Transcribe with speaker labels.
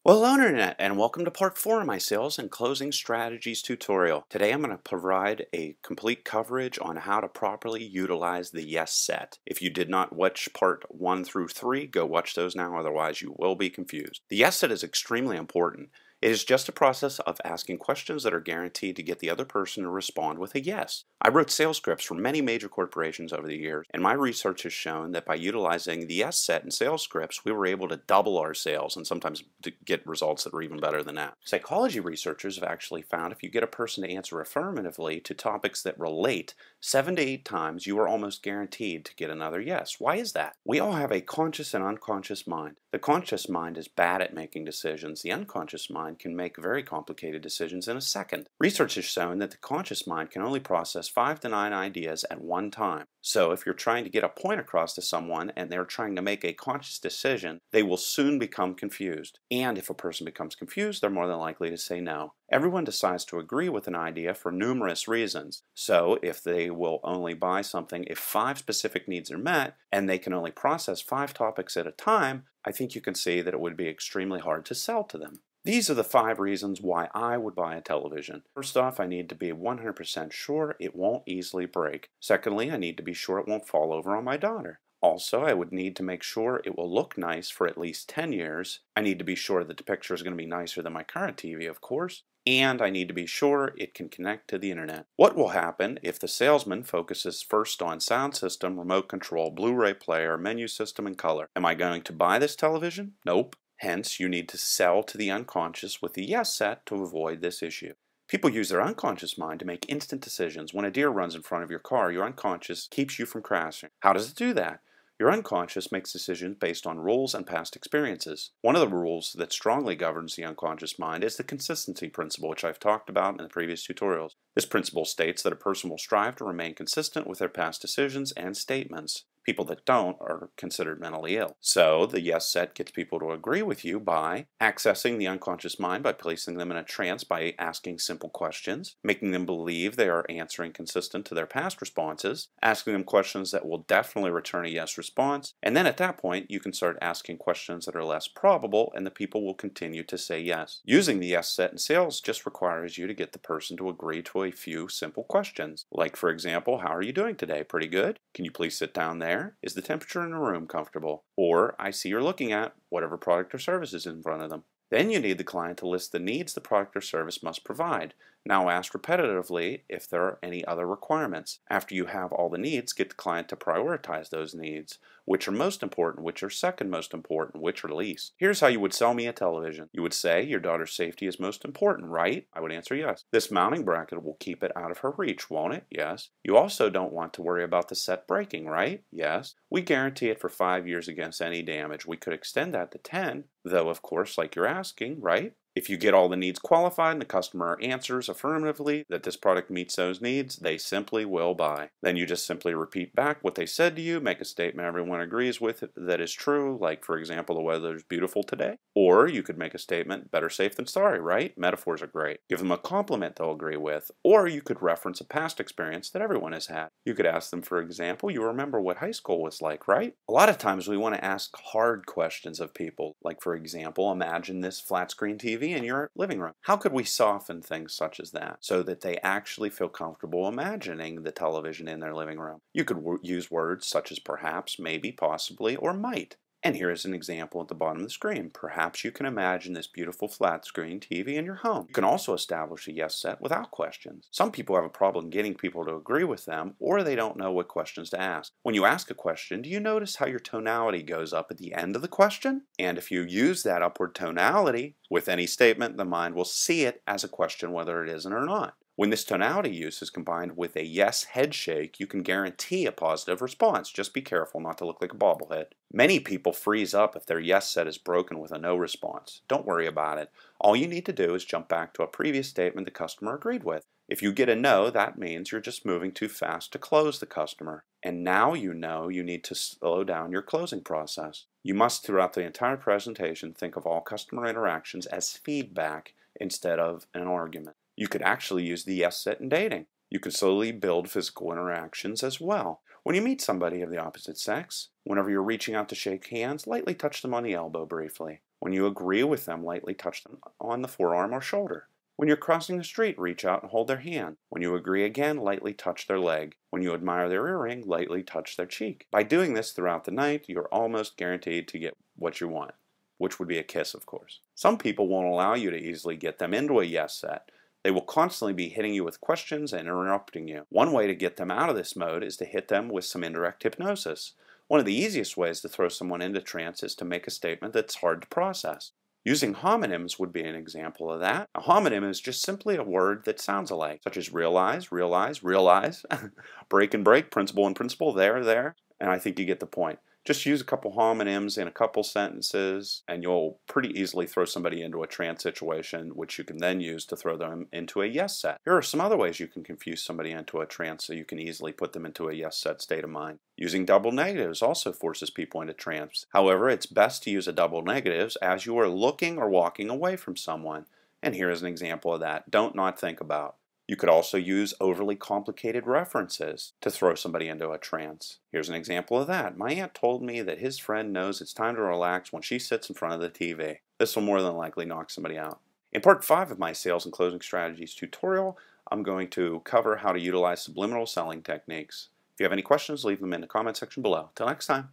Speaker 1: Well, hello Internet, and welcome to part 4 of my sales and closing strategies tutorial. Today I'm going to provide a complete coverage on how to properly utilize the yes set. If you did not watch part 1 through 3, go watch those now, otherwise you will be confused. The yes set is extremely important. It is just a process of asking questions that are guaranteed to get the other person to respond with a yes. I wrote sales scripts for many major corporations over the years, and my research has shown that by utilizing the yes set in sales scripts, we were able to double our sales and sometimes to get results that were even better than that. Psychology researchers have actually found if you get a person to answer affirmatively to topics that relate 7 to 8 times, you are almost guaranteed to get another yes. Why is that? We all have a conscious and unconscious mind. The conscious mind is bad at making decisions. The unconscious mind can make very complicated decisions in a second. Research has shown that the conscious mind can only process 5 to 9 ideas at one time. So if you're trying to get a point across to someone and they're trying to make a conscious decision, they will soon become confused. And if a person becomes confused, they're more than likely to say no. Everyone decides to agree with an idea for numerous reasons. So if they will only buy something if 5 specific needs are met and they can only process 5 topics at a time, I think you can see that it would be extremely hard to sell to them. These are the 5 reasons why I would buy a television. First off, I need to be 100% sure it won't easily break. Secondly, I need to be sure it won't fall over on my daughter. Also, I would need to make sure it will look nice for at least 10 years. I need to be sure that the picture is going to be nicer than my current TV, of course. And I need to be sure it can connect to the internet. What will happen if the salesman focuses first on sound system, remote control, Blu-ray player, menu system, and color? Am I going to buy this television? Nope. Hence, you need to sell to the unconscious with the yes set to avoid this issue. People use their unconscious mind to make instant decisions. When a deer runs in front of your car, your unconscious keeps you from crashing. How does it do that? Your unconscious makes decisions based on rules and past experiences. One of the rules that strongly governs the unconscious mind is the consistency principle, which I've talked about in the previous tutorials. This principle states that a person will strive to remain consistent with their past decisions and statements. People that don't are considered mentally ill. So the yes set gets people to agree with you by accessing the unconscious mind by placing them in a trance by asking simple questions, making them believe they are answering consistent to their past responses, asking them questions that will definitely return a yes response, and then at that point you can start asking questions that are less probable and the people will continue to say yes. Using the yes set in sales just requires you to get the person to agree to a few simple questions. Like, for example, how are you doing today? Pretty good? Can you please sit down there? Is the temperature in the room comfortable? Or, I see you're looking at whatever product or service is in front of them. Then you need the client to list the needs the product or service must provide. Now ask repetitively if there are any other requirements. After you have all the needs, get the client to prioritize those needs. Which are most important, which are second most important, which are least. Here's how you would sell me a television. You would say, your daughter's safety is most important, right? I would answer yes. This mounting bracket will keep it out of her reach, won't it? Yes. You also don't want to worry about the set breaking, right? Yes. We guarantee it for 5 years against any damage. We could extend that to 10, though of course, like you're asking, right? If you get all the needs qualified and the customer answers affirmatively that this product meets those needs, they simply will buy. Then you just simply repeat back what they said to you, make a statement everyone agrees with that is true, like for example, the weather is beautiful today. Or you could make a statement, better safe than sorry, right? Metaphors are great. Give them a compliment they'll agree with. Or you could reference a past experience that everyone has had. You could ask them, for example, you remember what high school was like, right? A lot of times we want to ask hard questions of people, like for example, imagine this flat screen TV in your living room. How could we soften things such as that so that they actually feel comfortable imagining the television in their living room? You could use words such as perhaps, maybe, possibly, or might. And here is an example at the bottom of the screen. Perhaps you can imagine this beautiful flat screen TV in your home. You can also establish a yes set without questions. Some people have a problem getting people to agree with them, or they don't know what questions to ask. When you ask a question, do you notice how your tonality goes up at the end of the question? And if you use that upward tonality with any statement, the mind will see it as a question whether it isn't or not. When this tonality use is combined with a yes head shake, you can guarantee a positive response. Just be careful not to look like a bobblehead. Many people freeze up if their yes set is broken with a no response. Don't worry about it. All you need to do is jump back to a previous statement the customer agreed with. If you get a no, that means you're just moving too fast to close the customer. And now you know you need to slow down your closing process. You must, throughout the entire presentation, think of all customer interactions as feedback instead of an argument. You could actually use the yes set in dating. You can slowly build physical interactions as well. When you meet somebody of the opposite sex, whenever you're reaching out to shake hands, lightly touch them on the elbow briefly. When you agree with them, lightly touch them on the forearm or shoulder. When you're crossing the street, reach out and hold their hand. When you agree again, lightly touch their leg. When you admire their earring, lightly touch their cheek. By doing this throughout the night, you're almost guaranteed to get what you want, which would be a kiss, of course. Some people won't allow you to easily get them into a yes set. They will constantly be hitting you with questions and interrupting you. One way to get them out of this mode is to hit them with some indirect hypnosis. One of the easiest ways to throw someone into trance is to make a statement that's hard to process. Using homonyms would be an example of that. A homonym is just simply a word that sounds alike, such as realize, realize, realize, break and break, principle and principle, there, and I think you get the point. Just use a couple homonyms in a couple sentences and you'll pretty easily throw somebody into a trance situation, which you can then use to throw them into a yes set. Here are some other ways you can confuse somebody into a trance so you can easily put them into a yes set state of mind. Using double negatives also forces people into trance. However, it's best to use a double negatives as you are looking or walking away from someone. And here is an example of that. Don't not think about. You could also use overly complicated references to throw somebody into a trance. Here's an example of that. My aunt told me that his friend knows it's time to relax when she sits in front of the TV. This will more than likely knock somebody out. In part 5 of my sales and closing strategies tutorial, I'm going to cover how to utilize subliminal selling techniques. If you have any questions, leave them in the comment section below. Till next time.